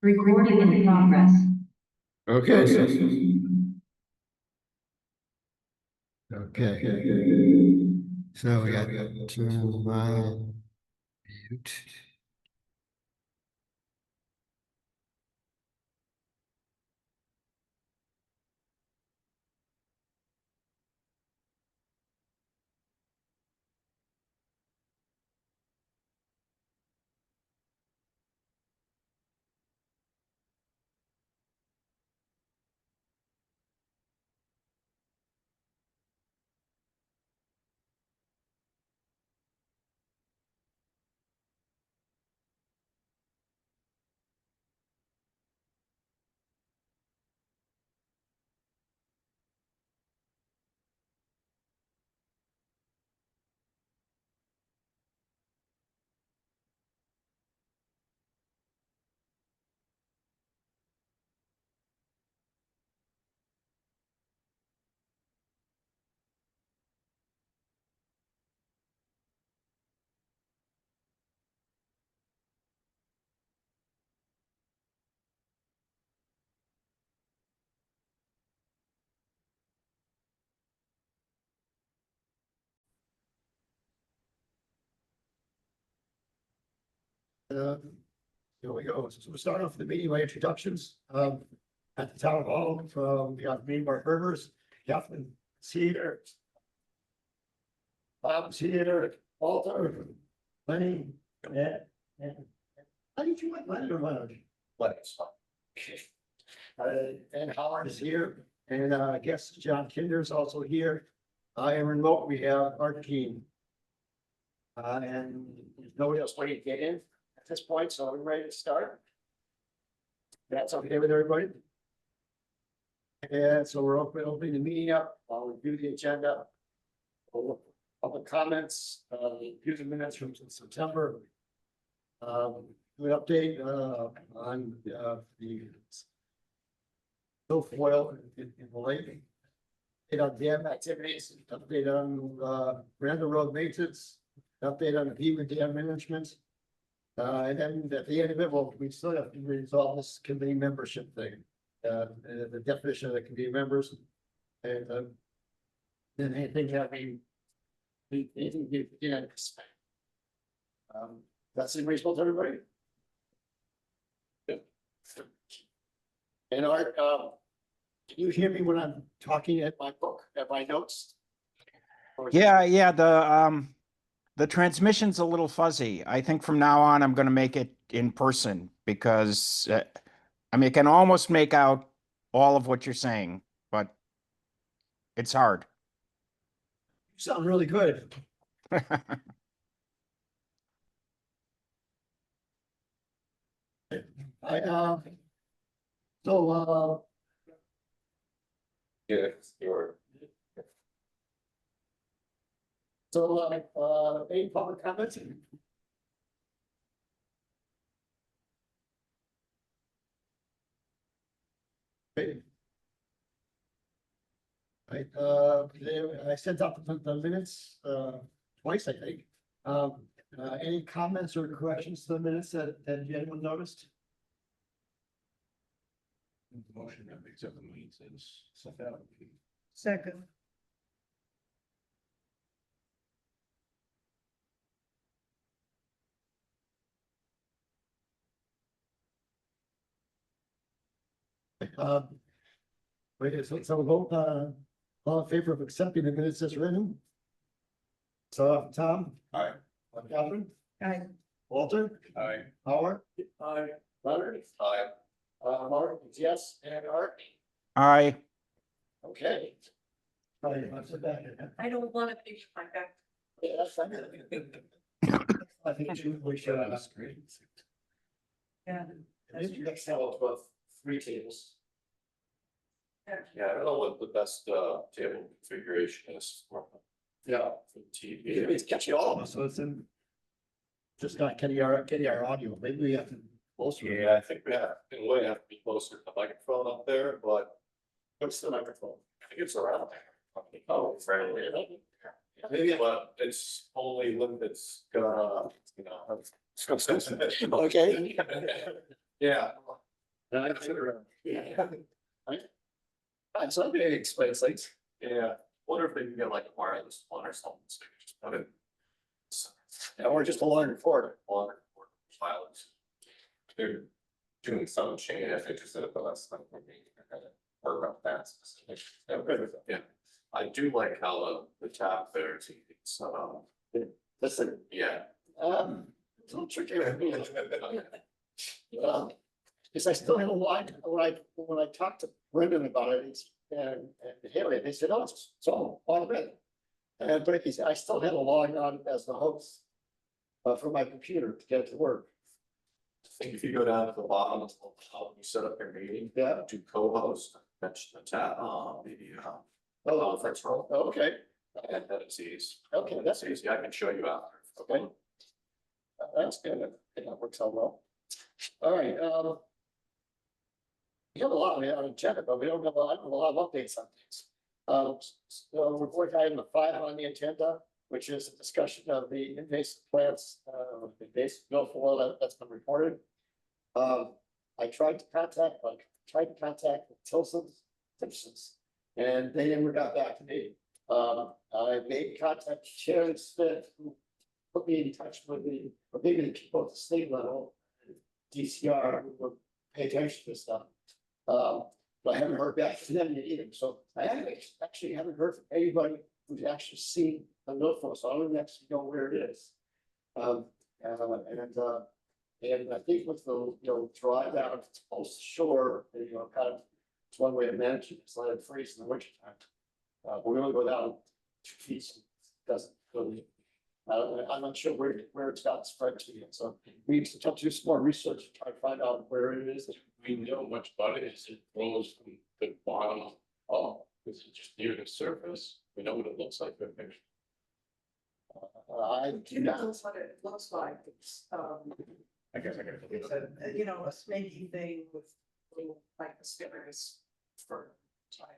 Recording in progress. Okay. So we got to mute. Here we go. So we'll start off the meeting by introductions. At the town hall, we have me, Mark Rivers, Catherine Cedar, Bob Cedar, Walter, Lenny, and how did you like Lenny or Leonard? Lenny's fine. And Howard is here, and I guess John Kinder is also here. I am remote. We have our team. And there's nobody else waiting to get in at this point, so we're ready to start. That's okay with everybody? And so we're opening the meeting up. I'll review the agenda. Public comments, review the minutes from September. Do an update on the milfoil in the lake. Update on dam activities, update on Randall Road maintenance, update on the Beaver Dam management. And then at the end of it, well, we still have to resolve this committee membership thing. The definition of the committee members. And then anything that anything that's reasonable to everybody. Good. And Art, can you hear me when I'm talking at my book, at my notes? Yeah, the transmission's a little fuzzy. I think from now on, I'm going to make it in person because I mean, I can almost make out all of what you're saying, but it's hard. You sound really good. Yeah, sure. Any public comments? Okay. Right, I sent out the minutes, twice, I think. Any comments or corrections to the minutes that anyone noticed? The motion that makes up the meeting says sent out. Second. Wait, so we'll vote, all in favor of accepting the minutes as written? So, Tom? Aye. Catherine? Aye. Walter? Aye. Howard? Aye. Leonard? Aye. Mark, yes, and Art? Aye. Okay. All right, I'll sit back. I don't want to be like that. Yeah, that's fine. I think we should, That's great. Yeah. next time we'll put 3 tables. Yeah, I don't know what the best table configuration is. Yeah. For TV. It's catching all of us, so it's in. Just not getting our audio, maybe we have to. Closer. Yeah, I think we have, in a way, have to be closer to the microphone up there, but What's the microphone? I think it's around there. Oh, Friendly. Maybe. But it's only limited, you know. Okay. Yeah, Yeah. So it explains things. Yeah, wonder if they can get like a wireless one or something, so you just put it. Or just a longer cord. Longer for wireless. They're doing some change, I think just did it the last time, maybe, work out fast. Yeah, I do like how the tap there, it's, Listen, yeah. it's a little tricky with me. Because I still have a line, when I talked to Brendan about it, and Haley, they said, oh, it's all automatic. But he said, I still had to log on as the host for my computer to get it to work. I think if you go down to the bottom, of how you set up your meeting, Yeah. to co-host, mention the tab, maybe, Oh, conference roll. okay, And that it's easy. okay, that's That's easy, I can show you after. Okay. That's good. That works out well. All right, we have a lot on the agenda, but we don't have a lot of updates on things. So report item 5 on the agenda, which is a discussion of the invasive plants, invasive milfoil that's been reported. I tried to contact the Simpsons, and they never got back to me. I made contact with Sharon Smith, who put me in touch with or maybe the people at the state level, DCR, who would pay attention to this stuff. But I haven't heard back from them yet either. So I actually haven't heard from anybody who's actually seen a milfoil, so I don't actually know where it is. And I think with the, dry down, if it's close to shore, kind of, it's one way of managing it, so let it freeze in the winter time. We're gonna go down 2 feet, so it doesn't really, I'm not sure where it's got spread to yet, so we need to do some more research to try to find out where it is. We know much about it is it grows from the bottom up, is it just near the surface? We know what it looks like. I do not. That's what it looks like. It's, I guess I gotta. it's a, a snaky thing with little, like the stickers for type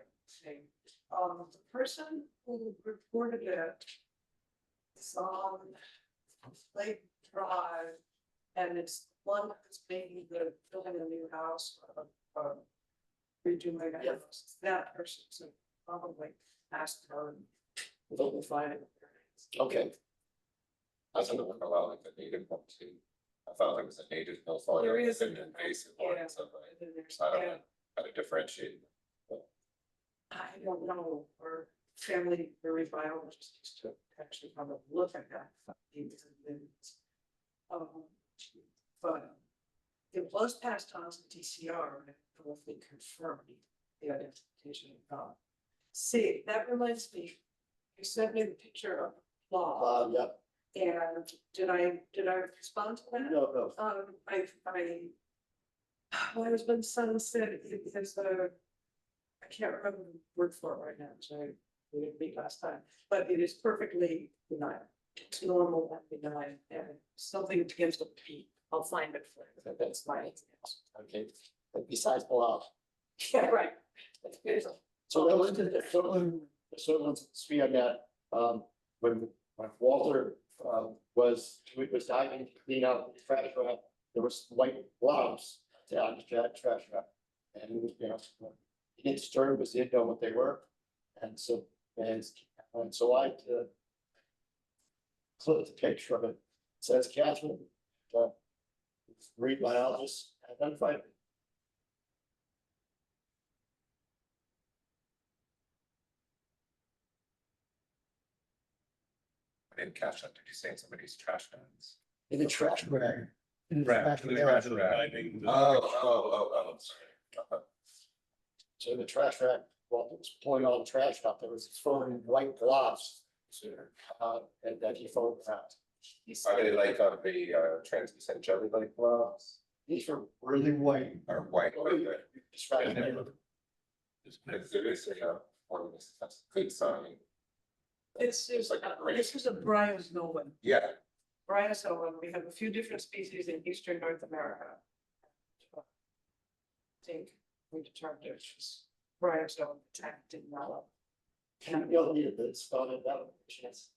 thing. The person who reported it is on Lake Drive, and it's one that's making the building a new house, redoing a house. That person, so probably ask her, and they'll find it. Okay, I thought it would allow like the native one too. I thought there was a native milfoil. There is and an invasive one, yeah. so And then there's, I don't know how to differentiate. I don't know, or family very biologist used to actually have a look at that. But it was passed on to DCR, and I don't know if they confirmed the identification or not. See, that reminds me, you sent me the picture of law, yeah, and did I respond to that? no, My husband's son said it is I can't remember the word for it right now, so we didn't meet last time, but it is perfectly benign. It's normal and benign, and something against a peak. I'll find it for you. That's my answer. okay, but besides blowout. Yeah, right. So that was, the speed on that, when Walter, was diving to clean out the trash wrap, there was white blobs on the trash wrap. And, he didn't stir, because he didn't know what they were. And so I, clipped the picture of it. It says Catherine, marine biologist, identified it. I didn't catch that. Did you say in somebody's trash cans? In the trash bag. In the Right, trash in the bag. trash bag. Oh. So the trash rack, well, it was pulling all the trash out, there was throwing white globs. And that he photographed. Are they like the translucent jelly like gloves These were really white. or white? Describe Yeah. it. It's that's a good sign. This is a bryozoan. Yeah, Bryozoan, we have a few different species in eastern North America. I think we determined it's just bryozoan attacked in Mallow. You'll need it spelled it out, chance.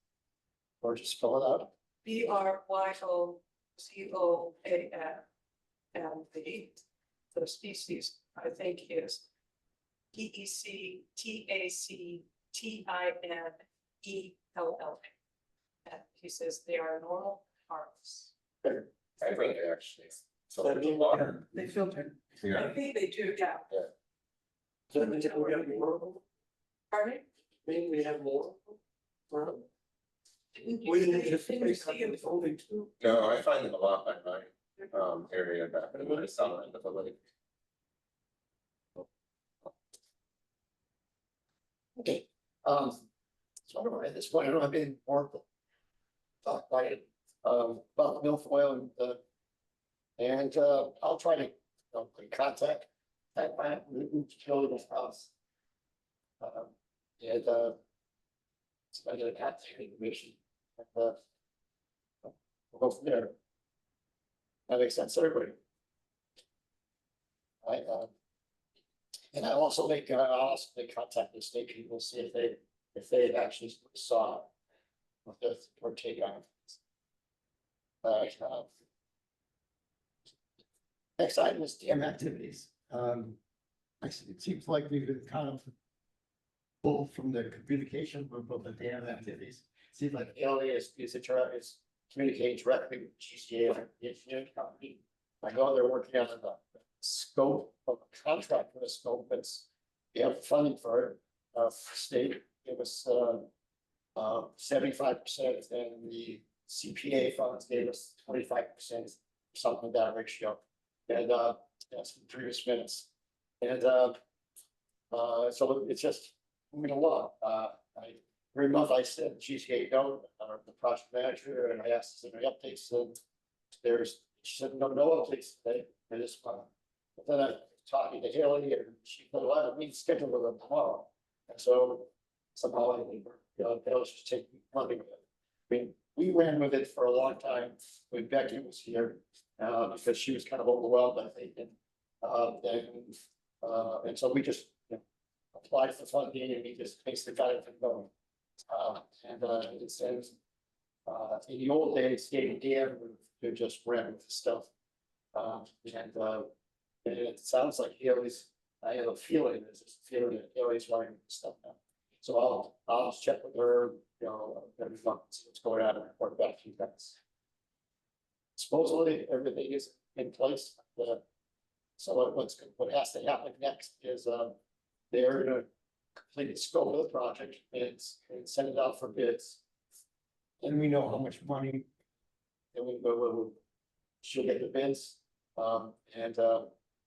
Or just spell it out. BRYOZOAN. And the the species, I think, is DECTACTINELLA. And he says they are normal harvests. I think actually. So So, there's a lot. They filter. I Yeah. think they do, yeah. so we got more, Pardon me? maybe we have more. Didn't We you didn't say- just didn't you face say it was only two? No, I find them a lot by my area back in the summer end of the lake. Okay, so I don't know, at this point, I don't have any more. Talk about it, about the milfoil and, I'll try to, contact that plant, Joe this house. And, so I get a contact information, and, we'll go from there. That makes sense, to everybody. And I'll also make contact with state people, see if they actually saw what their take on it. Next item is dam activities. It seems like we've been kind of pulled from the communication group of the dam activities. Seems like Alias is communicating directly with GCA, the engineering company. I know they're working on the scope of the contract for the scope, but we have funding for it. State, it was 75%, and the CPA funds gave us 25%, something like that ratio. And that's from previous minutes. And so it's just moving along. Every month I said GCA no, the project manager, and I asked if there are updates, and she said no updates today for this month. But then I'm talking to Haley, and she said, well, I have a meeting scheduled with them tomorrow. And so somehow I think they'll just take money. I mean, we ran with it for a long time when Becky was here, because she was kind of overwhelmed, I think, and so we just applied for funding, and we just basically got it going. It says, in the old days, State and Dam would just ran with the stuff. And it sounds like Haley's, I have a feeling, there's this feeling that Haley's running with stuff now. So I'll just check with her, every month, see what's going on, and report back to you guys. Supposedly, everything is in place. So what has to happen next is, they're gonna complete the scope of the project and send it out for bids. And we know how much money. And she'll get the bids, and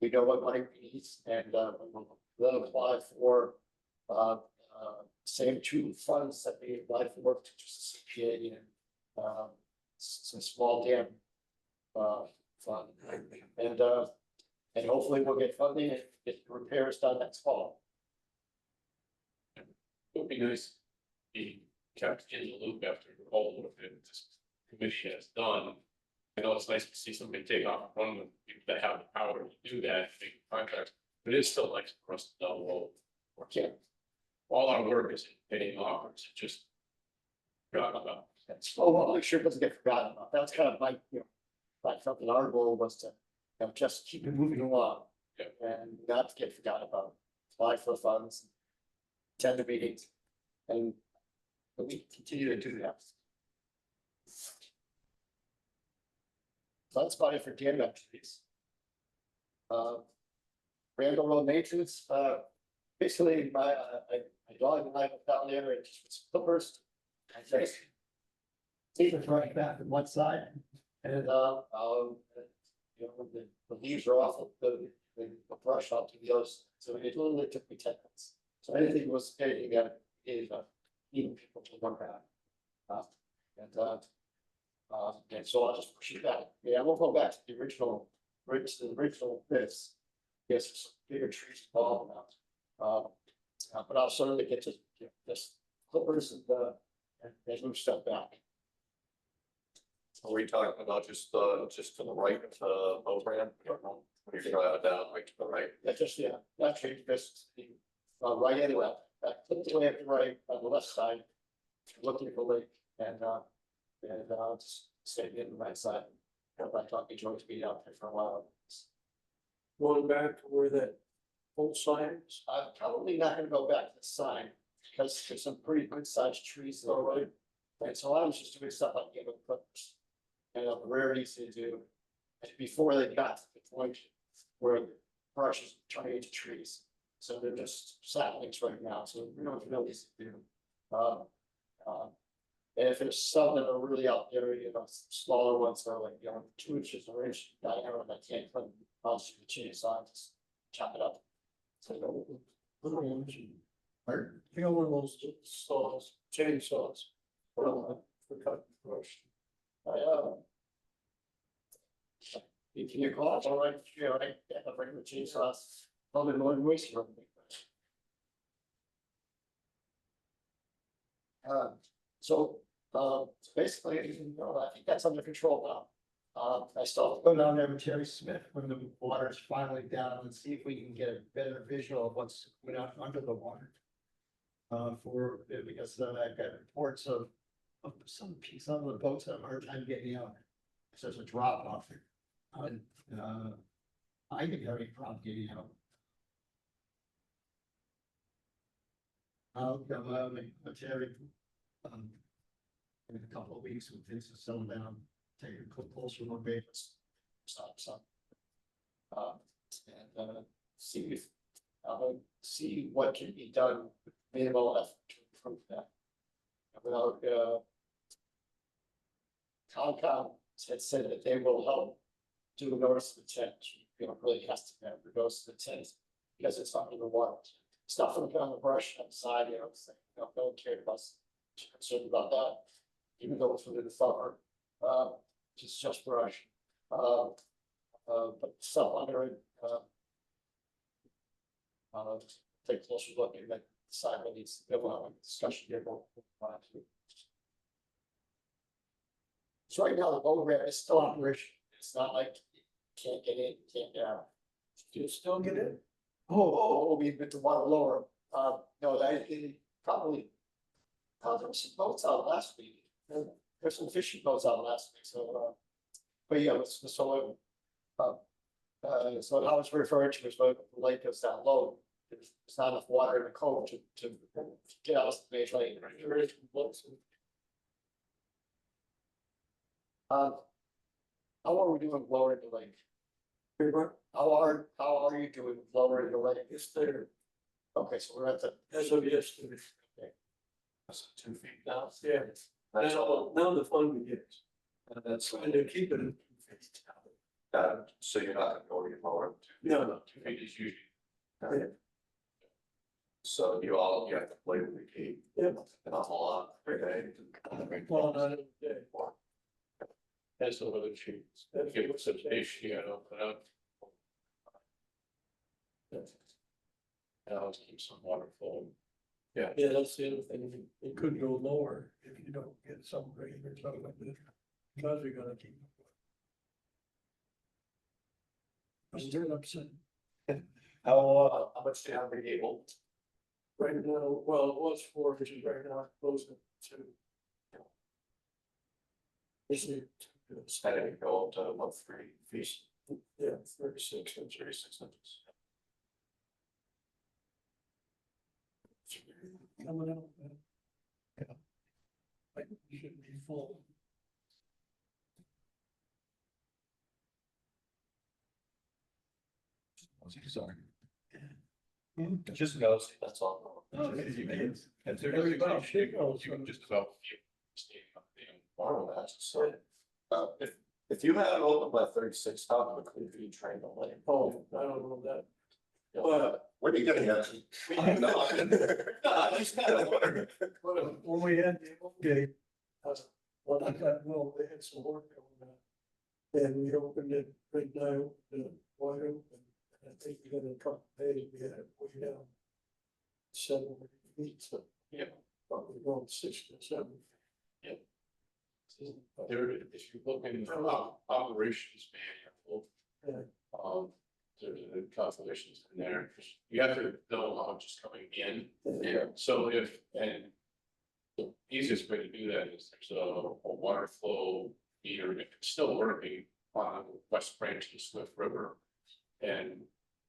we know what money we need, and we'll apply for same two funds that we applied for, just CPA and some small dam fund, and hopefully we'll get funding and get the repairs done next fall. It would be nice to be kept in the loop after all of it this commission has done. I know it's nice to see somebody take off one of the people that have the power to do that, big contract, but it is still nice for us to know, well, Yeah. all our work is paying off, or is it just forgotten about? Oh, well, I'm sure it doesn't get forgotten about. That's kind of like something our goal was to, just keep it moving along. Yeah. And not to get forgotten about, apply for funds, attend the meetings, and we continue to do that. So that's about it for dam activities. Randall Road maintenance, basically my dog and I went down there and just with clippers. I just take it right back on one side, and the leaves are off of the brush off to the other side. So it literally took me 10 minutes. So I didn't think it was anything that is needing people to work on. And so I'll just push it back. Yeah, we'll go back to the original bits. Yes, some bigger trees involved now. But I'll certainly get to this clippers and move stuff back. Are we talking about just to the right of the boat ramp? You're gonna have it down right to the right. Actually, just right anyway. Clipped away at the right, on the left side, looking at the lake, and just stay in the right side. I talked to George, be out there for a while. going back to where that old sign is? I'm probably not gonna go back to the sign, because there's some pretty good sized trees there, right? And so I was just doing stuff like giving clips. And rarities to do, before they got to the point where the brush is turning into trees. So they're just saplings right now, so we don't really do. Um, and if there's some that are really out there, you know, smaller ones are like, you know, 2 inches or inch diameter, and I can't put mouse with a chainsaw, just chop it up. So, Little ones. Pardon? You know, one of those saws, chainsaws. For cutting brush. Can you call it, all right, you know, I have a regular chainsaw, probably more than waste from me. Basically, you know, I think that's under control now. I still have to go down there with Terry Smith when the water is finally down and see if we can get a better visual of what's going on under the water. Because I've got reports of some of the boats that have a hard time getting out. So there's a drop off there. I didn't have any problem getting out. I'll come with Terry. In a couple of weeks when things are settled down, take a closer look at this. Stop. And see what can be done, minimal effort to improve that. Without, Concom had said that they will help do a notice of intent, you know, really has to have a notice of intent, because it's under the water. Stuff from on the brush on the side, you know, it's like, no one cared about us, concerned about that, even though it's within the summer, just brush. But stuff under it, take a closer look and then decide what needs to go on, discussion here. So right now, the boat ramp is still operational. It's not like you can't get in, can't get out. Do you still get in? We've been to water lower. No, they probably. There was some boats out last week. There's some fishing boats out last week, so, but yeah, so I was referring to as well, the lake goes down low. There's not enough water in the cove to get out of the major lake. There is boats. How are we doing lowering the lake? How are you doing lowering the lake? It's there, Okay, so we're at the. as of yesterday. That's 2 feet now. Yeah, That's all. now the fun begins, And that's, and they're keeping it. so you're not gonna go any lower. No. 2 feet is usually. Yeah. So you have to play with the key. Yep. An awful lot every day. Well, not every day. That's some other trees. If you put some fish, you know, put out. Now keep some water flowing. Yeah, that's the other thing, it could go lower if you don't get some rain or something like that, because you're gonna keep. I'm very upset. How much do you have to be able? Right now, well, it was 4 inches, right now, it's close to 2. This is, Spending go up to what, 3 feet? yeah, 36 inches. 36 inches. Coming out. Yeah. Like, it should be full. Sorry. Just knows, that's all. And everybody shake out. You can just about. Stay up there. Wow, that's so. If you had it open by 36, how quickly do you train the lane? Oh, I don't know that. What are you getting at? No, I just kind of wondering. When we had the old gate, when I got, well, they had some work going on. And we opened it right now, wide open, and I think we had a couple days, we had it way down. 7 or 8 feet, so, Yeah. probably going 6 to 7. There, if you look in operations manual. Yeah. There's the calculations in there, you have to know how much is coming in. Yeah. So and the easiest way to do that is there's a water flow meter, if it's still working on West Branch and Swift River. And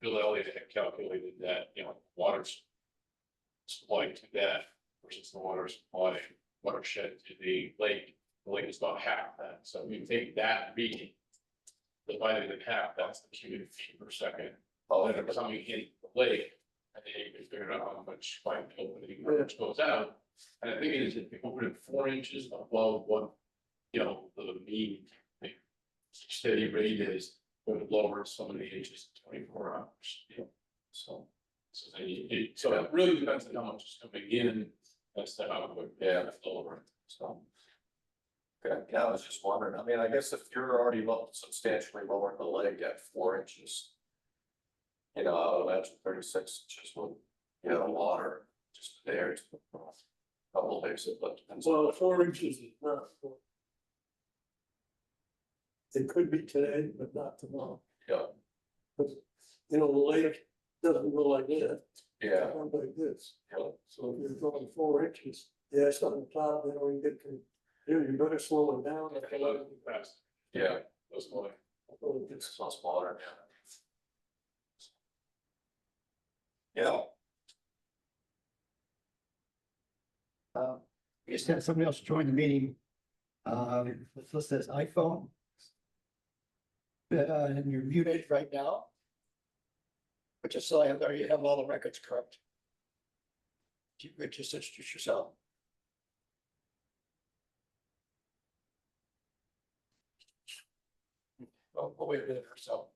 Bill Elliott had calculated that, water supply to that versus the water supply watershed to the lake is about half that. So if you take that reading, divided in half, that's the cubic feet per second. That are coming in the lake, and then you can figure out how much pipe opening, how much goes out. And I think it is, if you open it 4 inches above what, the mean steady rate is, going to lower so many inches in 24 hours. So, so it really depends on how much is coming in, as to how it would, lower. So. Okay, yeah, I was just wondering, I mean, I guess if you're already substantially lower the lake at 4 inches. I would imagine 36 inches would, water just there to a couple of days, but depends. Well, 4 inches is not. It could be today, but not tomorrow. Yeah, Because, the lake doesn't go like that. yeah, It goes like this. yeah, So if you're going 4 inches, yeah, it's on the top, then when you get to, you better slow it down. Okay, let it be fast. yeah, Those boy. it's not smaller. Yeah, We just had somebody else join the meeting. Let's list as iPhone. And you're muted right now. But just so I have, you have all the records correct. You could just introduce yourself. Oh, wait a minute or so.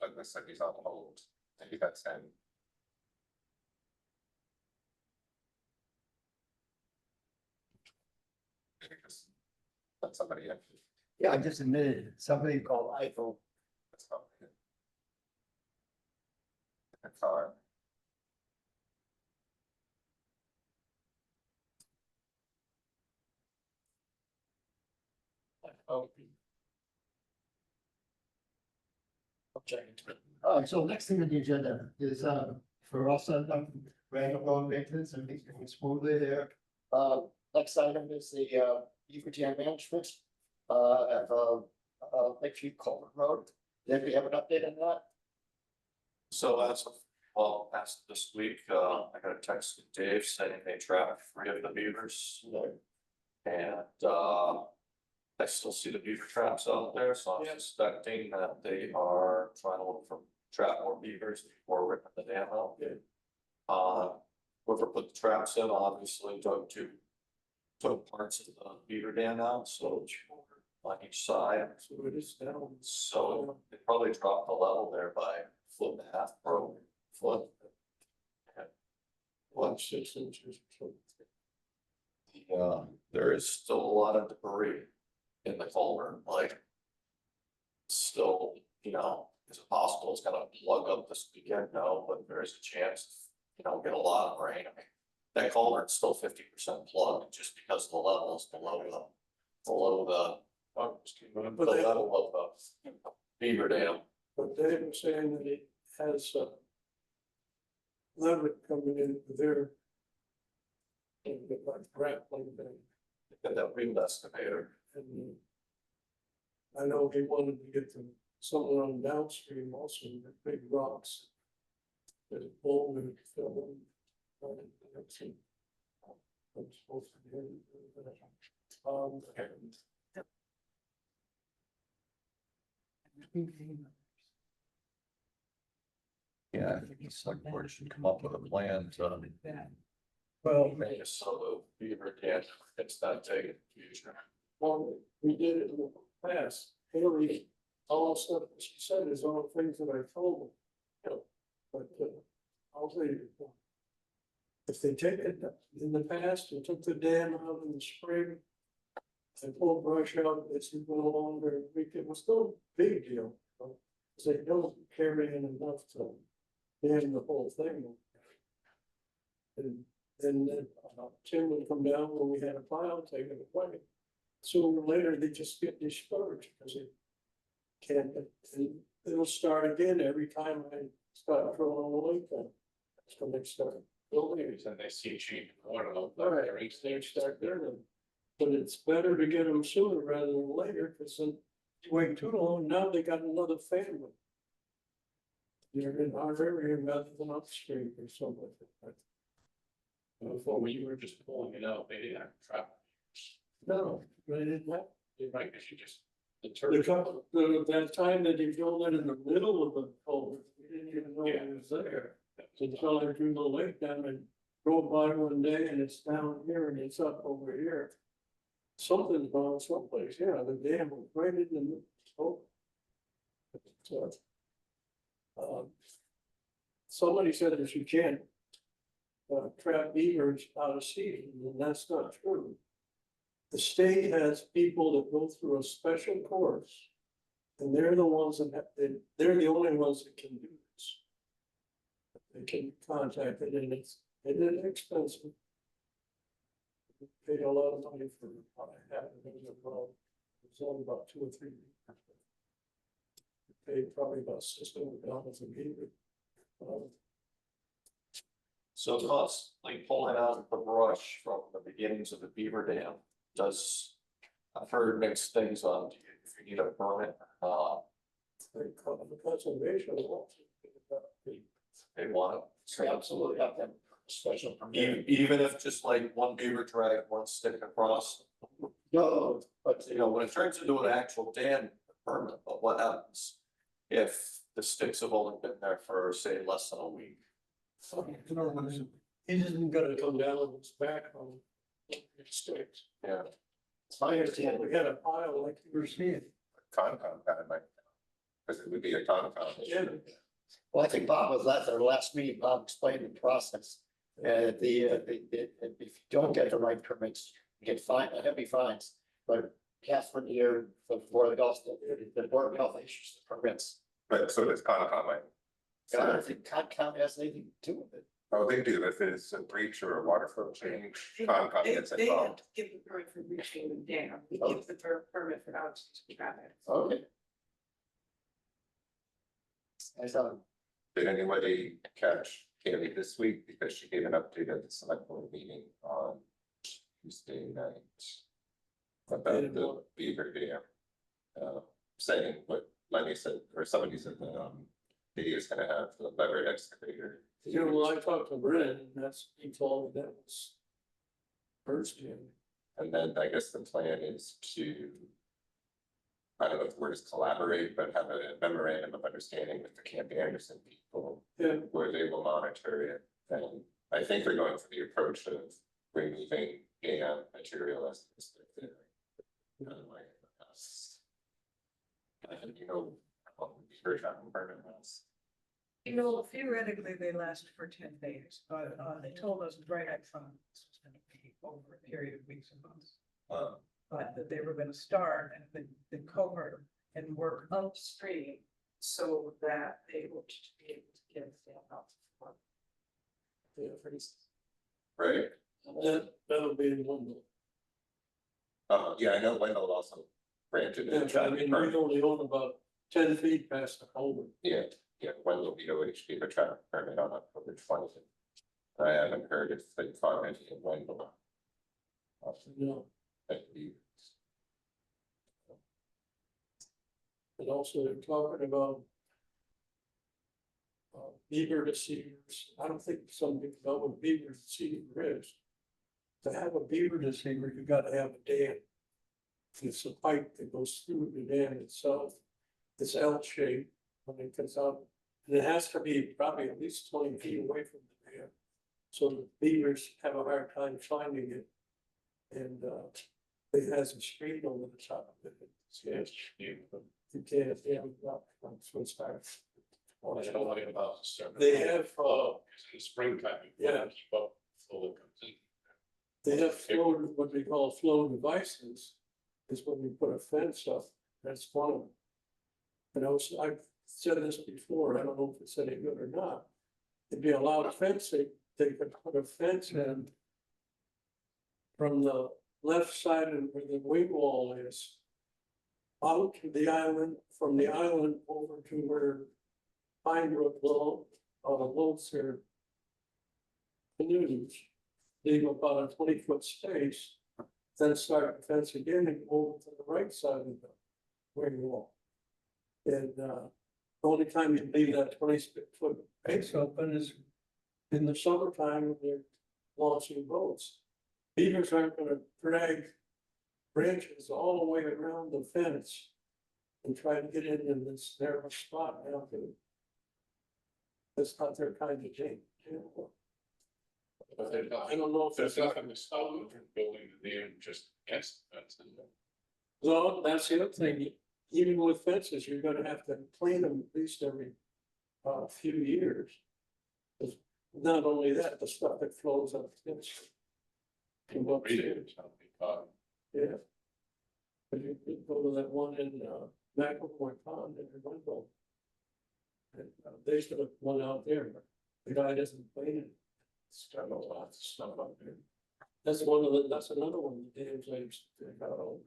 like I said, he's on hold, maybe that's him. That's somebody, Yeah, I just admitted somebody called iPhone. that's not. That's all right. So next thing on the agenda is, for us, random road maintenance and things going smoothly there. Next item is the, Beaver Dam management, at, Lakeview Culver Road. Then we have an update on that. So that's this week, I got a text from Dave saying they trapped 3 of the beavers. And, I still see the beaver traps out there, so I'm suspecting that they are trying to look for trap more beavers before ripping the dam out. Whoever put the traps in, obviously took parts of the beaver dam out, so on each side. So it is down. So they probably dropped the level there by 1.5 feet, or foot. 6 inches. There is still a lot of debris in the culvert, like. Still, is it possible it's gonna plug up this weekend? No, but there is a chance, get a lot of rain. I mean, that culvert's still 50% plugged just because the level is below the level of the beaver dam. But they were saying that it has leverage coming in there. And like grappling thing. Get that wind excavator. And I know he wanted to get to something on downstream also, the big rocks. There's a bowl and fill in. I'm supposed to do Yeah, I think the select board should come up with a plan to well, make it so the beaver can't fix that thing in the future. well, we did it in the past, Haley, all the stuff that she said is all things that I told them. But I'll tell you. If they take it in the past, they took the dam out in the spring. And pulled brush out, it's no longer, it was still a big deal. Cause they don't carry in enough to dam the whole thing. And then Tim would come down when we had a pile, take it away. Sooner or later, they just get discouraged because it can't, and it'll start again every time I start throwing away then. That's when they start building. And they see cheap water, Right. they're They start there then. But it's better to get them sooner rather than later, because then wait too long, now they got another family. They're in our area rather than upstream or something like that. Before, when you were just pulling it out, they didn't have traffic. No, they didn't have. You're right, because you just, the The turf. couple, that time that he filled in the middle of the culvert, we didn't even know Yeah. it was there. Until I drew the lake down and drove by one day and it's down here and it's up over here. Something's wrong someplace, yeah, the dam was right in the middle. Oh. So, somebody said that you can't trap beavers out of season, and that's not true. The state has people that go through a special course. And they're the ones that they're the only ones that can do this. They can be contacted and it's expensive. We paid a lot of money for having it abroad. It was only about 2 or 3 years. We paid probably about $600 a beaver. So us, like pulling out the brush from the beginnings of the beaver dam, I've heard mixed things on if you need a permit, They call the conservation law. they want So absolutely have them special to. permit. Even if just like one beaver drag, one stick across, No, but you know, when it turns into an actual dam permit, but what happens? If the sticks have only been there for, say, less than a week. He isn't gonna come down with his back on sticks. Yeah. it's my understanding. We had a pile like you were seeing. Concom kind of might, because it would be a Concom Yeah. issue. Well, I think Bob was at their last meeting, Bob explained the process. If you don't get the right permits, you get fined, heavy fines, but Catherine here, the Board of Health, the Board of Health issues the permits. But so does Concom, like. So I don't think Concom has anything to do with it. Oh, they do, if it's a breach or a water flow change, Concom gets They have involved. to give the permit for reaching the dam, we Oh. give the permit for outside traffic. Okay. I thought, Did anybody catch Kaylee this week, because she gave an update at the select board meeting on Tuesday night? About the beaver dam. Saying what Lenny said, or somebody said that, he is gonna have the levered excavator. You know, when I talked to Brennan, he told me that was first year. And then I guess the plan is to. I don't know if the word is collaborate, but have a memorandum of understanding with the Camp Anderson people. Yeah. Where they will monitor it, and I think they're going for the approach of removing dam material as it's there. Like, and you know, beaver trap permit was. You know, theoretically, they lasted for 10 days, but they told us right up front this was gonna be over a period of weeks and months. But that they were gonna start and the culvert and work upstream so that they would be able to get the dam out. Yeah, pretty. Right, That'll be in Wendell. yeah, I know Wendell also granted Yeah, a I traffic mean, we permit, only own about 10 feet past the culvert. yeah, Wendell BOH gave a traffic permit on October 20th. I haven't heard if they found any in Wendell. No, That we- and also they're talking about beaver deceivers. I don't think some people know what beaver deceiver is. To have a beaver deceiver, you gotta have a dam. It's a pipe that goes through the dam itself. It's L-shaped when it comes out. And it has to be probably at least 20 feet away from the dam. So the beavers have a hard time finding it. And it has a screen over the top of it. It's, you can't, so it's hard. I don't know about the service. They have, In the springtime. Yeah. Keep up before it comes in. they have flow, what they call flow devices, is when we put a fence up, that's one of them. And I've said this before, I don't know if it's any good or not. It'd be allowed fencing, they could put a fence in from the left side of where the wing wall is, out to the island, from the island over to where Pine Brook loads their canoes. Leave about a 20-foot space, then start the fence again and go over to the right side of where you walk. And, the only time you leave that 20-foot base open is in the summertime when they're launching boats. Beavers aren't gonna drag branches all the way around the fence and try to get in this narrow spot now. That's not their kind of thing. But they're not, I don't know if there's there's nothing to stop them from building the dam just against the fence. well, that's the other thing, even with fences, you're gonna have to clean them at least every few years. 'Cause not only that, the stuff that flows up the fence. Can go upstairs. Yeah. But you could go to that one in McElroy Pond in Wendell. And they used to have one out there, but the guy doesn't clean it. It's got a lot of stuff out there. That's that's another one of the dams I used to think out.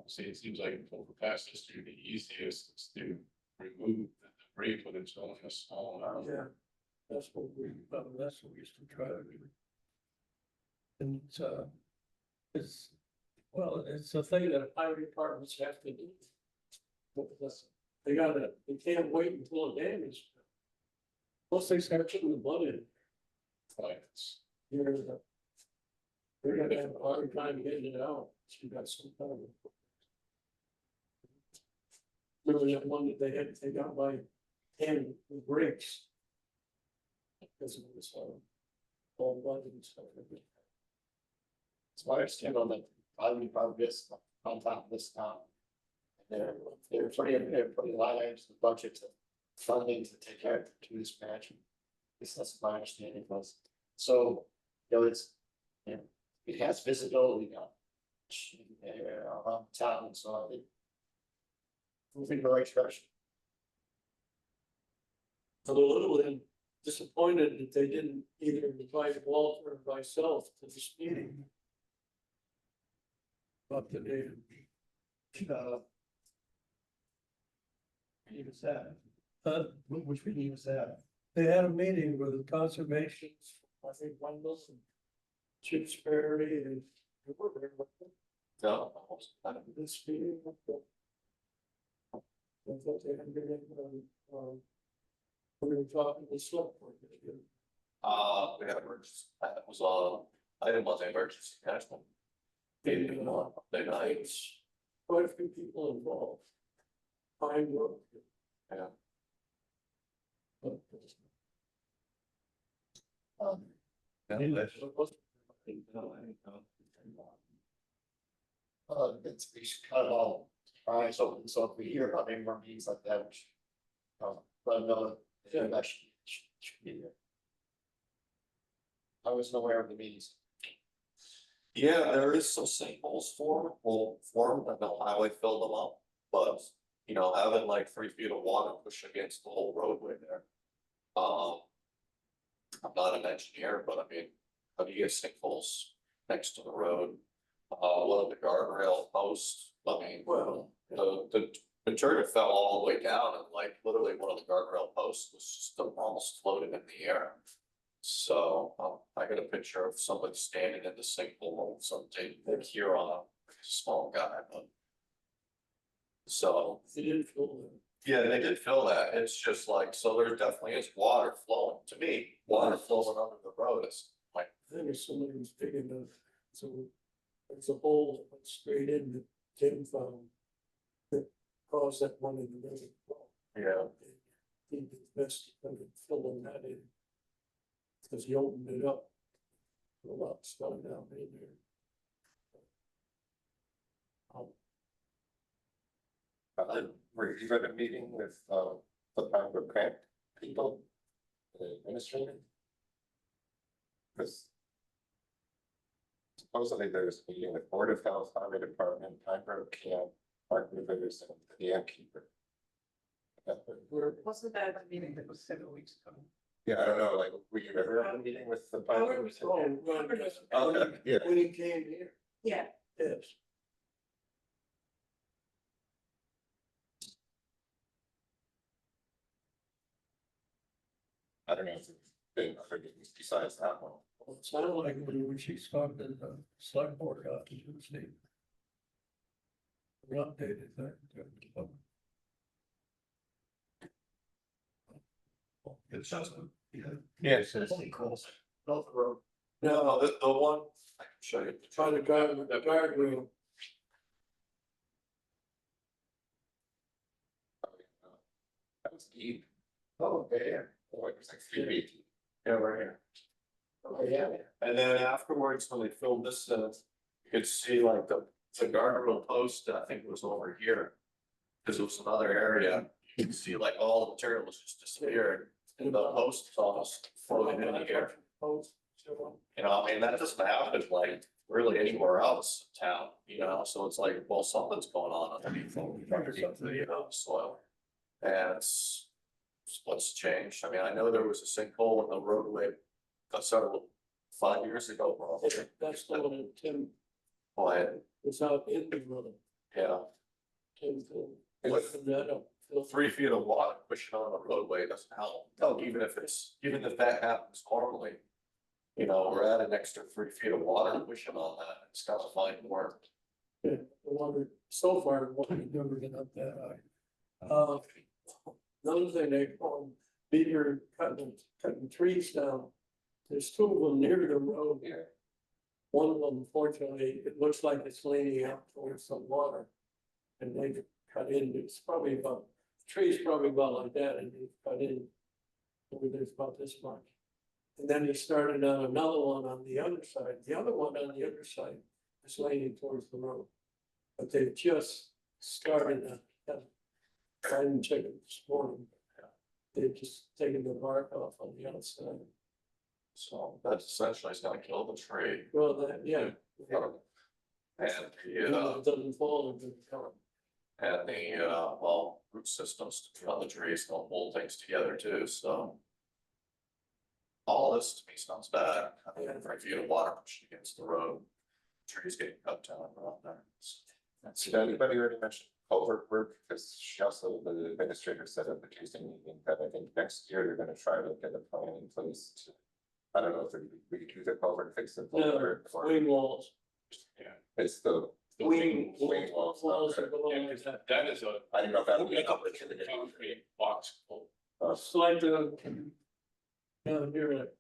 See, it seems like over past history, the easiest is to remove the debris, but it's only a small amount. Yeah, that's what we used to try to do. And well, it's a thing that highway departments have to do. Because they can't wait until the dam is. Plus they start putting the blood in. Like it's, They're gonna have a hard time getting it out. You got some kind of. Remember that one that they had to take out by hand with brakes? Because it was all blood and stuff. That's why I stand on the, probably this, on top of this town. They're putting a lot of items in the budget to funding to take care of to this patch. At least that's my understanding was. So, it's, it has visibility now. Around town, so it. Moving in the right direction. I'm a little disappointed that they didn't either invite Walter or myself to this meeting. Up to date. Meeting was that? Which meeting was that? They had a meeting with the conservation, I think Wendell and Tewksbury and. You were there, weren't you? No. This meeting. I thought they had been we're gonna talk to the select board. We had emergency, that was item was emergency management. Maybe on Monday nights. Quite a few people involved. Fine work. Yeah. But, It's kind of all, so if we hear about any more meetings like that, we should, let them know that that should be there. I wasn't aware of the meetings. Yeah, there is some sinkholes formed, and the highway filled them up, but, having like 3 feet of water push against the whole roadway there. I'm not an engineer, but I mean, how do you get sinkholes next to the road? One of the guardrail posts, I mean, well, the material fell all the way down and like literally one of the guardrail posts was just almost floating in the air. So, I got a picture of somebody standing in the sinkhole, something here on a small guy, but. So, they didn't feel them. yeah, they did fill that, it's just like, so there definitely is water flowing, to me, water flowing under the road, it's like. I think if somebody was big enough, so there's a hole that went straight in that Tim found. That caused that one in the middle. Yeah. He did the best he could filling that in. Because he opened it up. A lot started down in there. Were you at a meeting with, the Pembroke Grant people? The administrator? Because. Supposedly there's a meeting with Board of Health, Highway Department, Pembroke Camp, Park Rivers, and the Dam Keeper. Wasn't that a meeting that was 7 weeks ago? Yeah, I don't know, like, were you ever at a meeting with the? Howard was Oh, Okay, yeah. when he came here, Yeah, yes. I don't know if besides that one. Well, it sounded like when she's talking to the select board out Tuesday. We updated that. It's just, Yeah, it says. Off the road. No, the one, I can show you. try to guard, the guardrail. That was deep. Oh, yeah. Oh, it was like 3 feet. Yeah, right here. Oh, yeah. And then afterwards, when they filled this, you could see like the guardrail post, I think it was over here. Cause it was another area, you can see like all the material was just disappeared, and the post is almost floating in the air. Post. You know, I mean, that doesn't happen like really anywhere else in town, you know, so it's like, well, something's going on underneath the soil. And it's what's changed. I mean, I know there was a sinkhole in the roadway got settled 5 years ago, probably. That's the one that Tim But, was out in the road. yeah, Tim, With- lifting that up. 3 feet of water pushing on the roadway doesn't help. Oh. Even if that happens normally, you know, we're at an extra 3 feet of water pushing on that. It's gotta find more. Yeah, the water, so far, the water's never been up that high. Another thing, they, Peter cutting trees down. There's two of them near the road here. One of them, fortunately, it looks like it's leaning out towards some water. And they cut in, it's probably about, the tree's probably about like that, and they cut in. Over there's about this much. And then he started on another one on the other side. The other one on the other side is leaning towards the road. But they've just started I didn't check it this morning. They've just taken the bark off on the outside. So that's essentially it's gonna kill the tree. Well, that, yeah. And It doesn't fall into the current. well, root systems to the trees don't hold things together too, so. All this to me sounds bad. I mean, 3 feet of water pushing against the road, trees getting cut down around there. Did anybody already mention culvert work? Because she also, the administrator said at the Tuesday meeting that I think next year they're gonna try to get a plan in place to. I don't know if we could do the culvert, fix the culvert, or Wing walls. it's the Wing walls. walls are below Yeah, 'cause that is a I didn't know if that would be an opportunity. concrete box full. Slide down here, like.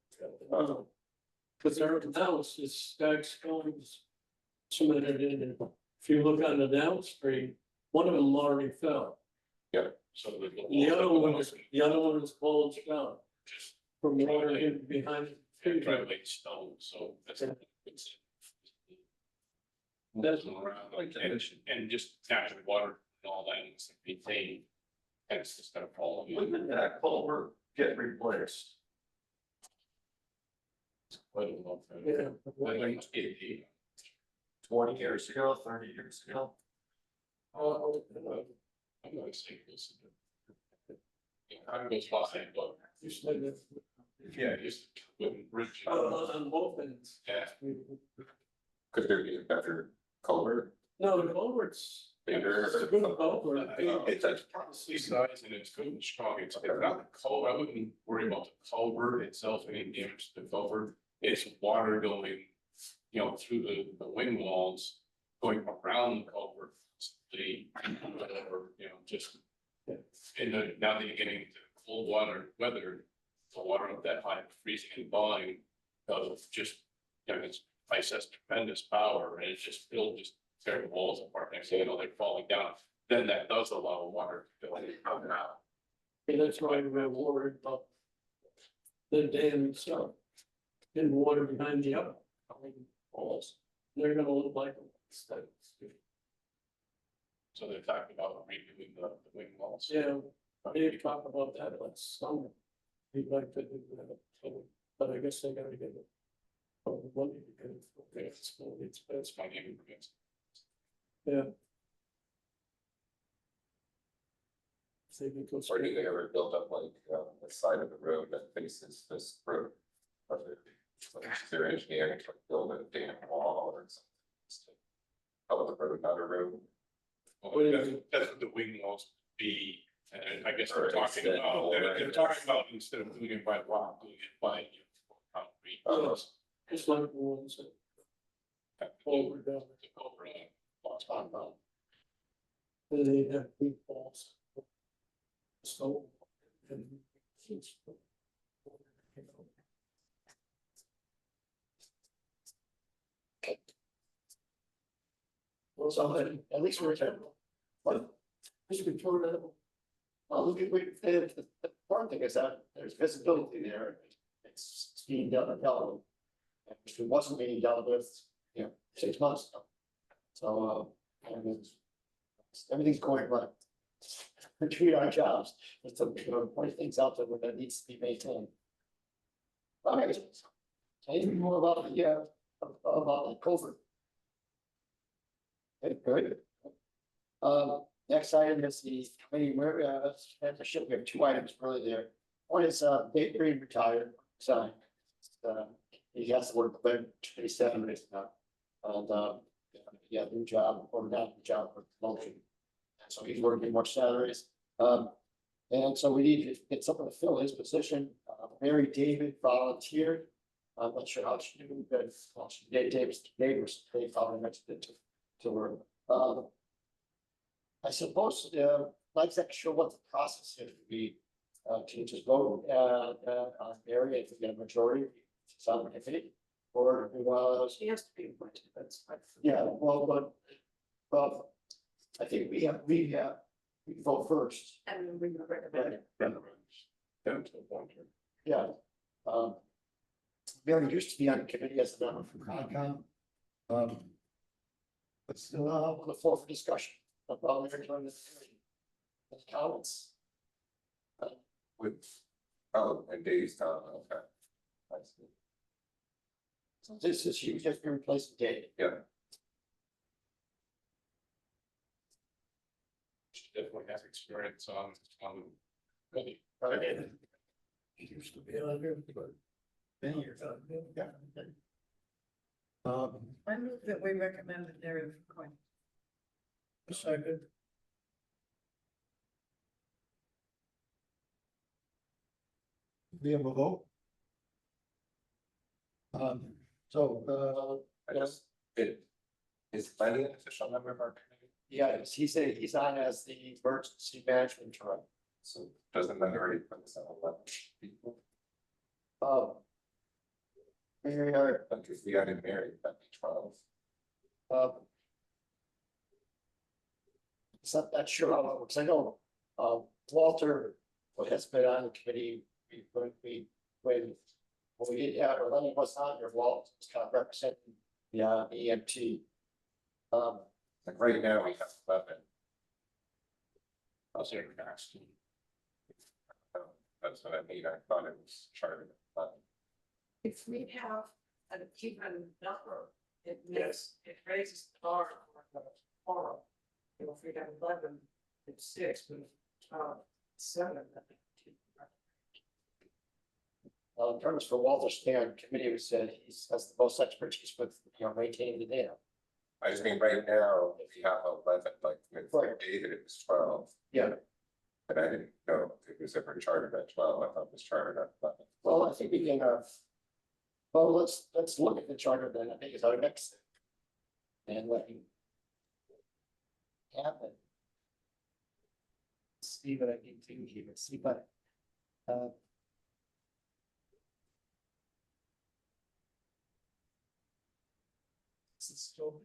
Cause there now it's just stacked stones cemented in, and if you look on the downstream, one of them already fell. So The other one was bulged out just from water in behind. the tree. driveway stone, so that's. That's- And just natural water and all that needs to be maintained. And it's just gonna fall. When did that culvert get replaced? Yeah. 20 years ago, 30 years ago? Oh, I'm not saying this. Time goes by, but you said that. yeah, just with bridge. On both ends. Yeah. Could there be a better culvert? No, the culvert's. Bigger? It's a good culvert. It's a properly sized and it's good and strong. It's not the culvert. I wouldn't worry about the culvert itself, any damage to the culvert. It's water going, you know, through the wing walls, going around the culvert. The, whatever, you know, just. Now that you're getting into cold water weather, the water up that high, freezing and thawing. Just, you know, it's ice has tremendous power and it's just built just tearing walls apart next thing you know, they're falling down. Then that does allow water to fill in and come out. And that's why we're worried about the dam itself. And water behind the other walls. They're gonna look like. So they're talking about redoing the wing walls. Yeah, they talk about that last summer. He'd like to do that, but I guess they gotta get it. Money to get it. It's My neighbor gets. yeah. Say because. Or do they ever build up like the side of the road that faces this road? Or is there engineering to build a dam wall or something? Just to cover the road, not a road? Well, that's what the wing walls be, and I guess Or they're talking instead about, of- they're talking about instead of doing it by rock, doing it by concrete. Just like the ones that over down Over, on about. They have big balls. So. And. Well, so at least we're. What? We should turn it. The important thing is that there's visibility there. It's being done and dealt with. If it wasn't being dealt with, 6 months ago. So, and everything's going right. Between our jobs, it's point things out there that needs to be maintained. All right. Anything more about the culvert? Okay, good. Next item is the committee, at the ship, we have 2 items really there. One is, Dave Green retired, so, he has to work about 27 minutes now. And, he got a new job, or not a new job, but promotion. And so he's working more salaries. And so we need to get someone to fill his position. Mary David volunteered. I'm not sure how she knew, but David's neighbors, they probably mentioned it to her. I suppose, like that, show what the process is would be, to just vote, on Mary if we get a majority, some if it, or, She has to be appointed, that's fine. yeah, well, I think we vote first, And then we would recommend it. down to one term. yeah. Mary used to be on the committee as a member from Concom. But still, on the floor for discussion about Mary joining the committee. Any comments? With, and Dave's gone, okay. I see. So this is, she was just replacing Dave. Yeah, She definitely has experience on. Really, He used to be on here, but many years ago. Yeah. I move that we recommend that Mary Coyne. A second. We have a vote. I just, is Lenny an official member of our committee? Yeah, he's on as the emergency management director. So doesn't that already put us on 11 people? Mary, are, Like if we got in married, that'd be 12. so I'm not sure how it works. I know, Walter has been on the committee, when we did, yeah, or Lenny was on here, Walt was kind of representing the EMT. Like right now, we have 11. I'll say it fast. That's what I mean, I thought it was chartered. at 11. If we have an even number, it makes, it raises the bar for the forum. If we have 11, it's 6, but 7. In terms for Walter Stan, committee was said he has the most expertise with, maintaining the dam. I just mean right now, if you have 11, like with Right. David, it was 12. Yeah. But I didn't know if it was ever chartered at 12, I thought it was chartered at 11. Well, I think we can, well, let's look at the charter then, I think it's our next thing. And let you happen. See what I can do here, see, but, this is still.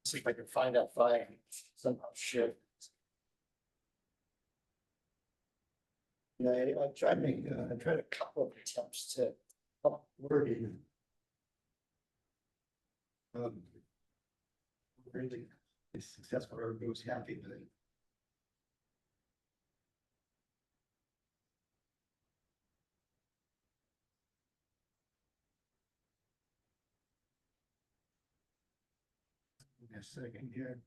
See if I can find out if I somehow share. Yeah, I tried a couple of attempts to word it. Really successful, everybody was happy with it. A second here.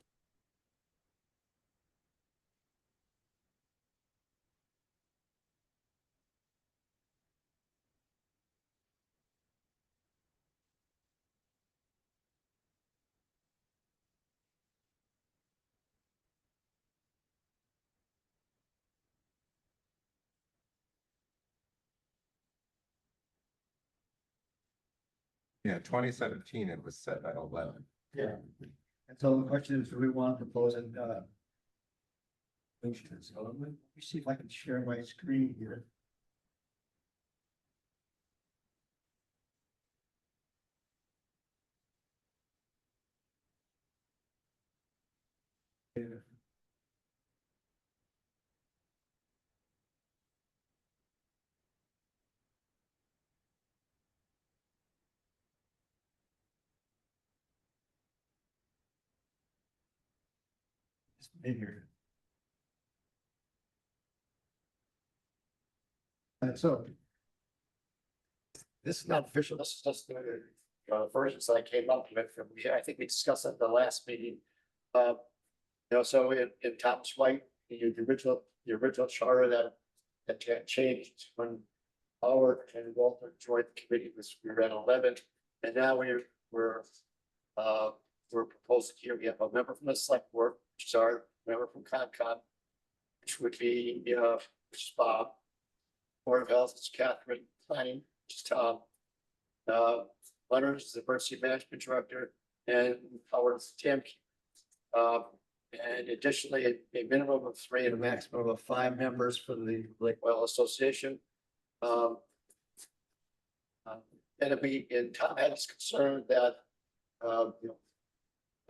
Yeah, 2017, it was set at 11. Yeah. And so the question is, do we want to propose an, so let me see if I can share my screen here. Yeah. Just in here. And so. This is not official, this is just the versions that I came up with, and I think we discussed at the last meeting. So in Thomas White, the original charter that changed when Howard and Walter joined the committee we were at 11, and now we're proposing here, we have a member from the select board, which is our member from Concom, which would be, which is Bob. Board of Health is Catherine, planning, which is Tom. Leonard is the emergency management director, and Howard's Tim. And additionally, a minimum of 3 and a maximum of 5 members for the Lake Wyola Association. And Tom had his concern that,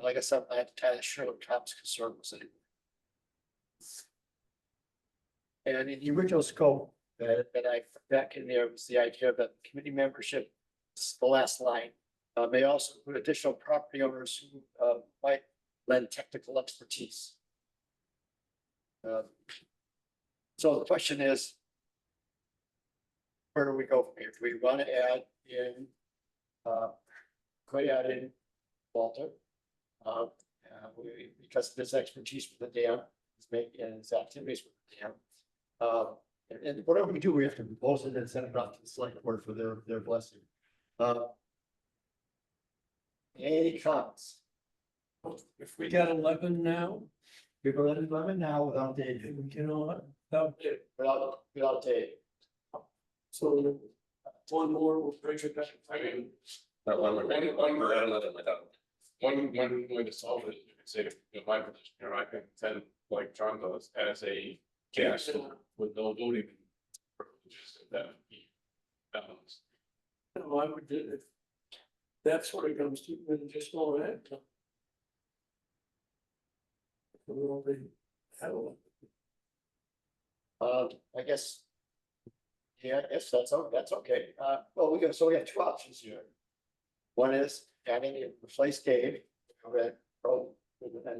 like I said, I had to tell sure what Tom's concern was anyway. And in the original scope that I back in there was the idea that committee membership, the last line, may also include additional property owners who might lend technical expertise. So the question is, where do we go from here? Do we want to add in, could add in Walter? Because of his expertise with the dam, his activities with the dam. And whatever we do, we have to propose it and send it off to the select board for their blessing. Any comments? If we got 11 now, People let it lemon now without Dave. we cannot, Without Dave. so one more will bring it back. I mean, That one, one way to solve it, you could say, my position, I can send, like John does, as a guest with no voting privileges, that would be balanced. No, I would do it. That's what it comes to, then just all that. We already had one. I guess. Yeah, I guess that's okay. Well, we have 2 options here. One is adding it, replace Dave, and then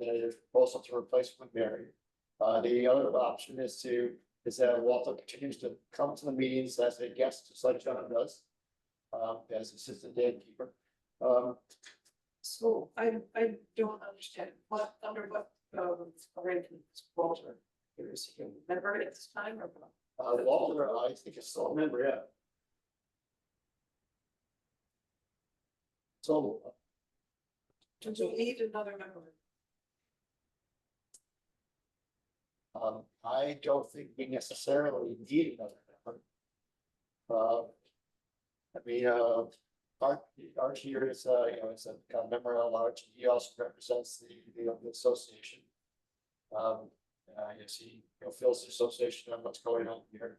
there's proposal to replace with Mary. The other option is that Walter continues to come to the meetings as a guest, just like John does. As assistant gatekeeper. So I don't understand under what arrangements Walter is he a member at this time or not? Walter, I think is still a member, yeah. So. Do you need another member? I don't think we necessarily need another member. I mean, Art here is, it's a kind of member at large. He also represents the association. Yes, he fills the association on what's going on here.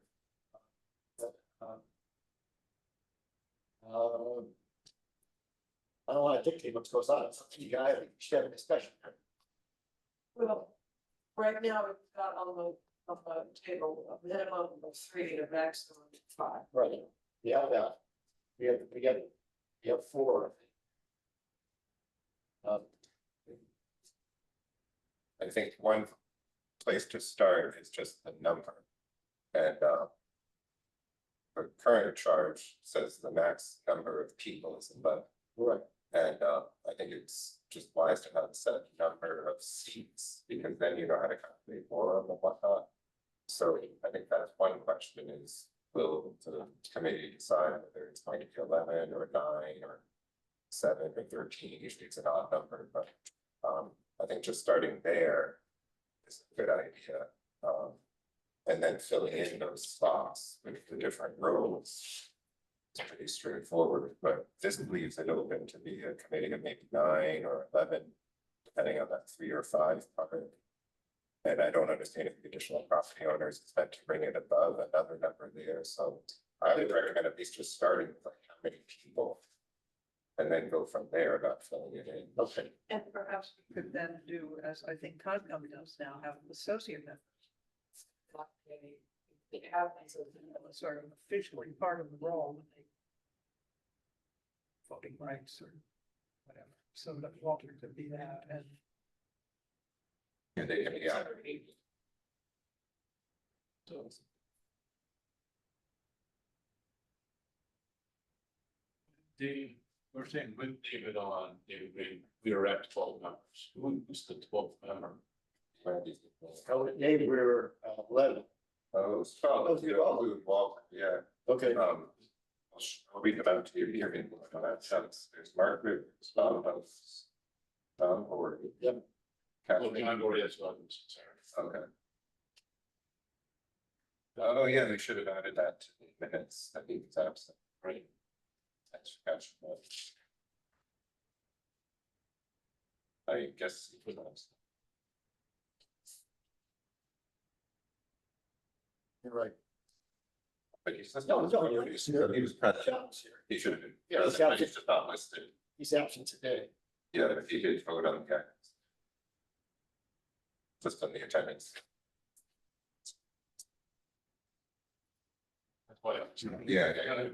I don't want to dictate what goes on. It's up to you guys. We should have a discussion. Well, right now it's got on the table a minimum of 3 and a maximum of 5. Right. Yeah, we have 4. I think one place to start is just the number. And the current charge says the max number of people is 11. Right. And I think it's just wise to not set a number of seats, because then you know how to calculate quorum and whatnot. So I think that's one question is, will the committee decide whether it's going to be 11 or 9 or 7 or 13, usually it's an odd number, but I think just starting there is a good idea. And then filling in those spots with the different roles. It's pretty straightforward, but this leaves it open to be a committee of maybe 9 or 11, depending on that 3 or 5 part. And I don't understand if the additional property owners is meant to bring it above another number there, so I would recommend at least just starting with like how many people. And then go from there about filling it in. Okay. And perhaps we could then do, as I think Concom does now, have an associate member. Like they have these, sort of officially part of the role when they voting rights or whatever, so that Walter could be that and. And they can be out. Dave, we're saying with David on, David, we are at 12 members. Who's the 12th member? How many were 11? Oh, Oh, so, you all. Walker, yeah. Okay. I'll read them out to you here in that sense. There's Margaret, Tom House, Tom Horde. Yep. Well, Kathleen. John Dory is one, sorry. Okay. Oh, yeah, they should have added that to the minutes that he was absent. Right. That's gotcha. I guess he was absent. You're right. But he says. No, no, he was present. John's here. He should have been. Yeah, he's present, but absent. he's just not listed. He's absent today. Yeah, if he did vote on the guy. Just on the attendance. That's why. Yeah. Yeah.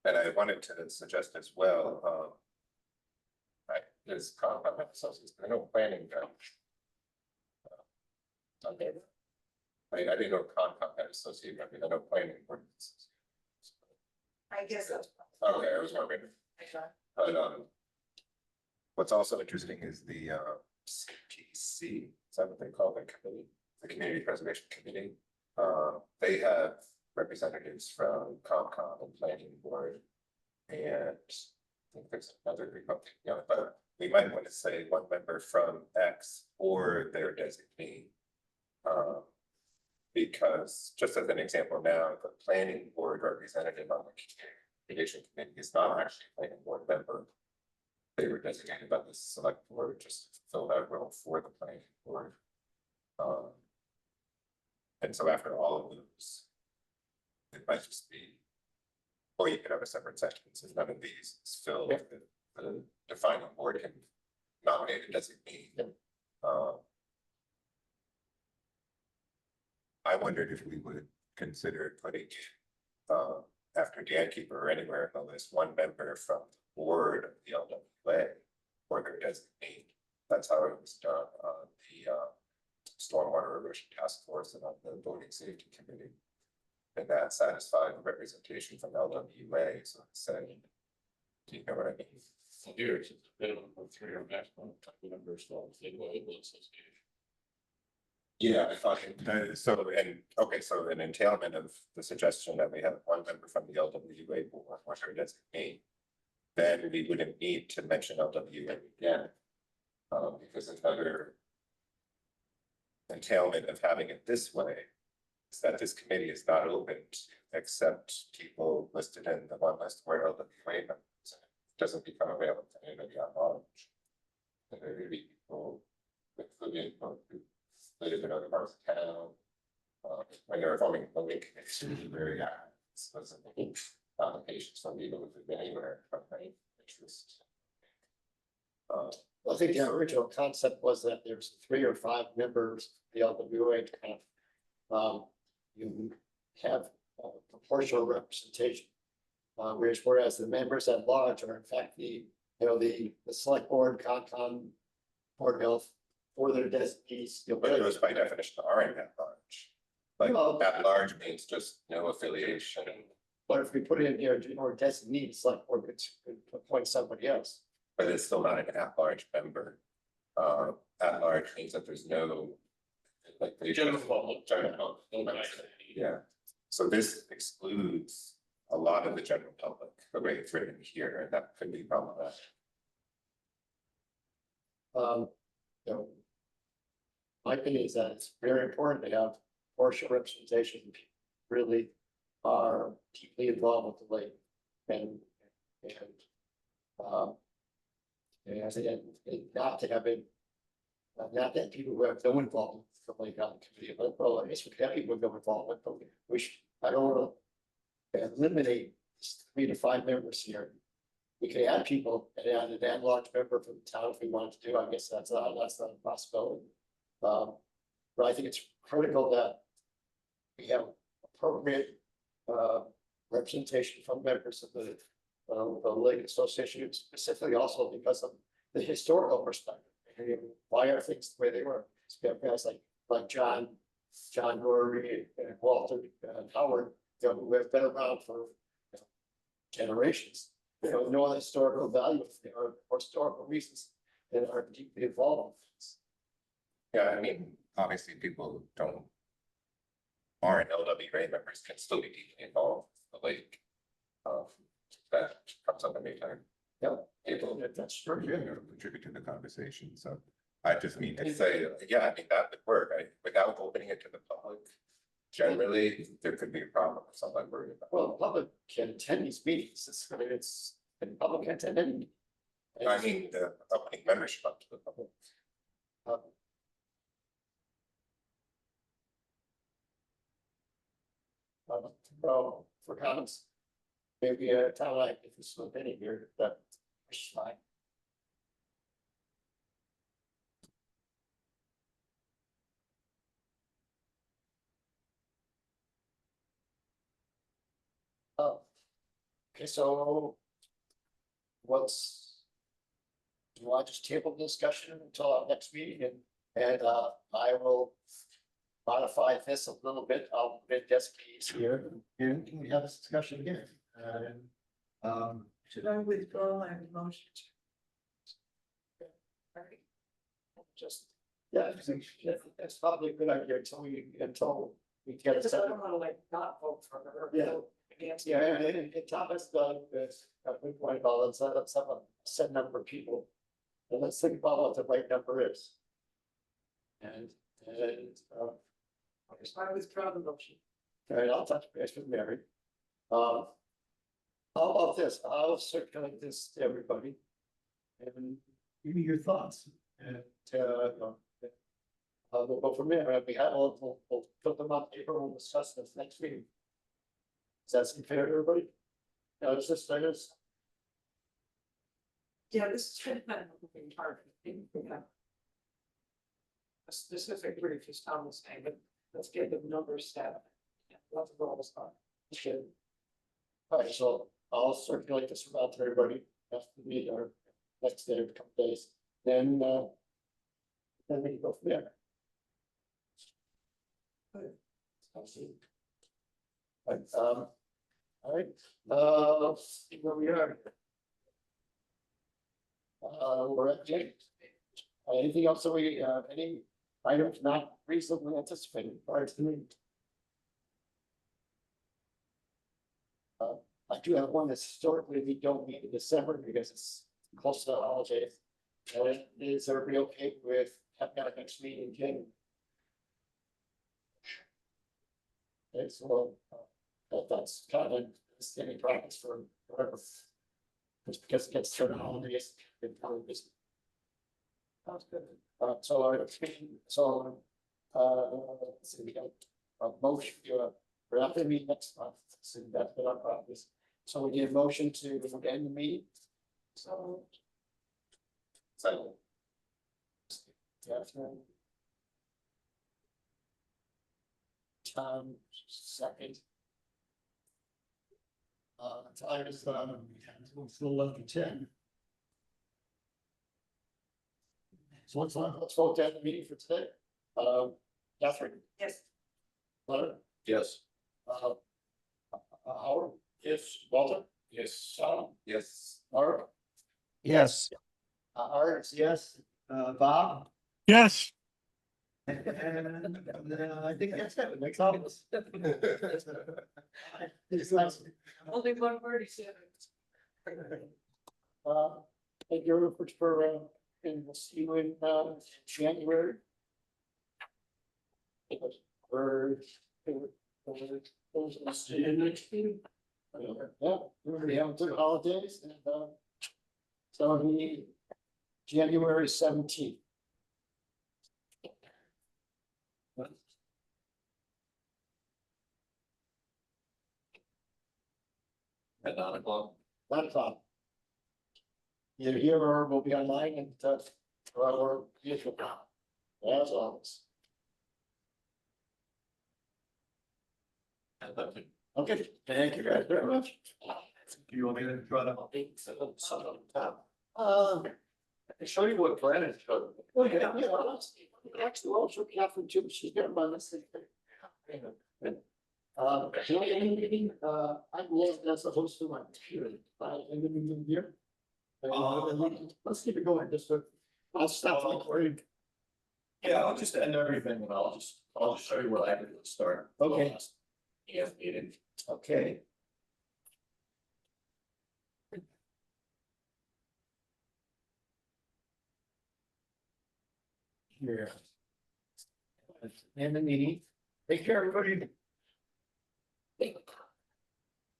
And I wanted to suggest as well, right, there's Concom associates, I know planning. Okay. I didn't know Concom had associate, I know planning. board has associate. I guess that's. Okay, I was wondering. But what's also interesting is the CPC, is that what they call the committee, the Community Preservation Committee? They have representatives from Comcom and Planning Board. And I think there's another group up there, but we might want to say one member from X or their designee. Because just as an example now, the Planning Board representative on the Communication Committee is not actually a Planning Board member. They were designated by the Select Board just to fill that role for the Planning Board. And so after all of those, it might just be, or you could have a separate sentence, if none of these is filled, the defining board can nominate a designee. I wondered if we would consider putting, after Dan Keeper or anywhere in the list, one member from the board of the LWA or their designee. That's how it was done on the Stormwater Erosion Task Force and on the Voting Safety Committee. And that satisfied the representation from LWA, so it said, do you know what I mean? Here, it's a minimum of 3 or maximum 20 members, so they go able association. Yeah, I thought, so, and, okay, so an entailment of the suggestion that we have one member from the LWA board, or her designee, then we wouldn't need to mention LWA again. Because another entailment of having it this way is that this committee is not open to accept people listed in the one list where LWA members doesn't become available to anybody on large. And there may be people with living live in other parts of town. When they're forming a link, it's very specific applications from people who live anywhere from any interest. I think the original concept was that there's 3 or 5 members, the LWA to kind of, you have proportional representation. Whereas the members at large are in fact the select board, Concom, Board of Health, or their designees. But those by definition aren't that large. Like, Well- at large means just no affiliation. But if we put it in here, or designate, select board could appoint somebody else. But it's still not an at-large member. At large means that there's no. Like. they- General public. General No public, guys. yeah. So this excludes a lot of the general public, the way it's written here, and that could be problematic. You know. My opinion is that it's very important to have partial representation, of people who really are deeply involved with the lake. And. And I said, and not to have it. Not that people who have no involvement with the lake on the committee, but well, I guess we could have people with no involvement, but we should, I don't wanna. Eliminate 3 to 5 members here. We could add people and add an at-large member from the town if we wanted to do, I guess that's not a possibility. But I think it's critical that. We have appropriate representation from members of the Lake Association, specifically also because of the historical perspective. And why are things the way they were? So we have guys like John Rory and Walter and Howard, you know, who have been around for generations. You know the historical value or historical reasons that are deeply involved. Yeah, I mean, obviously, people don't. Aren't LWA members can still be deeply involved, with the lake. That comes up anytime. Yeah, People. that's true. Yeah, contribute to the conversation, so I just mean to say, yeah, I mean, that would work, without opening it to the public. Generally, there could be a problem with something I'm worried about. Well, the public can attend these meetings, the public can attend any. meeting. I mean, the opening membership up to the public. Well, for comments. Maybe a town like if it's not any here, that's fine. Oh. Okay, so. Do you want to just table the discussion until our next meeting and I will. Modify this a little bit, I'll put designates here, and we have this discussion again. Should I withdraw my motion? Alright. Just, Yeah, I think that's probably a good idea until we get a because I set. don't wanna like not vote for her. or Yeah. vote Against. Yeah, and Thomas done this, a good point about let's have a set number of people. And let's think about what the right number is. And So I withdraw the motion. all right, I'll touch base with Mary. How about this? I'll circulate this to everybody. And give me your thoughts and we'll go from there. We'll put them on paper, we'll discuss this next meeting. Does that seem fair to everybody? Now, is this things? Yeah, this is kind of moving target. A specific brief is Thomas saying, but let's get the numbers set. Let the roles on. Okay. All right, so I'll circulate this around to everybody after the meeting or next day or a couple days, then we can go from there. All right, let's see where we are. We're at James. Anything else that we, any items not reasonably anticipated prior to the meeting? I do have one that's historically we don't meet in December because it's close to the holidays. Is everybody okay with having our next meeting in January? Okay, so that's kind of standing practice for whatever. Just because it gets to the holidays, it's probably busy. Sounds good. So our next meeting, so let's see, we got a motion we're not gonna meet next month, so that's been our practice. So we need a motion to end the meeting. So. Yeah. Time second. Time is it's 11:10. So let's vote to end the meeting for today. Catherine, Yes. Leonard, Yes. Howard, Yes, Walter? Yes, Yes. Art, Yes. Art, yes, Bob. Yes. And I think that's it, next all of us. This last, Only one word he said. thank you very much for, and we'll see you in, January. See you next meeting. Yeah, everybody have good holidays and, so it'll be January 17th. At 9 o'clock. That's all. Either here or we'll be online and, or usual. As always. Okay, thank you guys very much. You want me to try to? I show you what Brandon showed. Well, yeah, actually, also Catherine too, she's got my list. I'm lost as a host of my computer, in the new year. Let's keep it going, just so, I'll stop recording. Yeah, I'll just end everything and I'll show you where I can start. Okay. Yes, meeting. Okay. Here. And the meeting. Take care, everybody.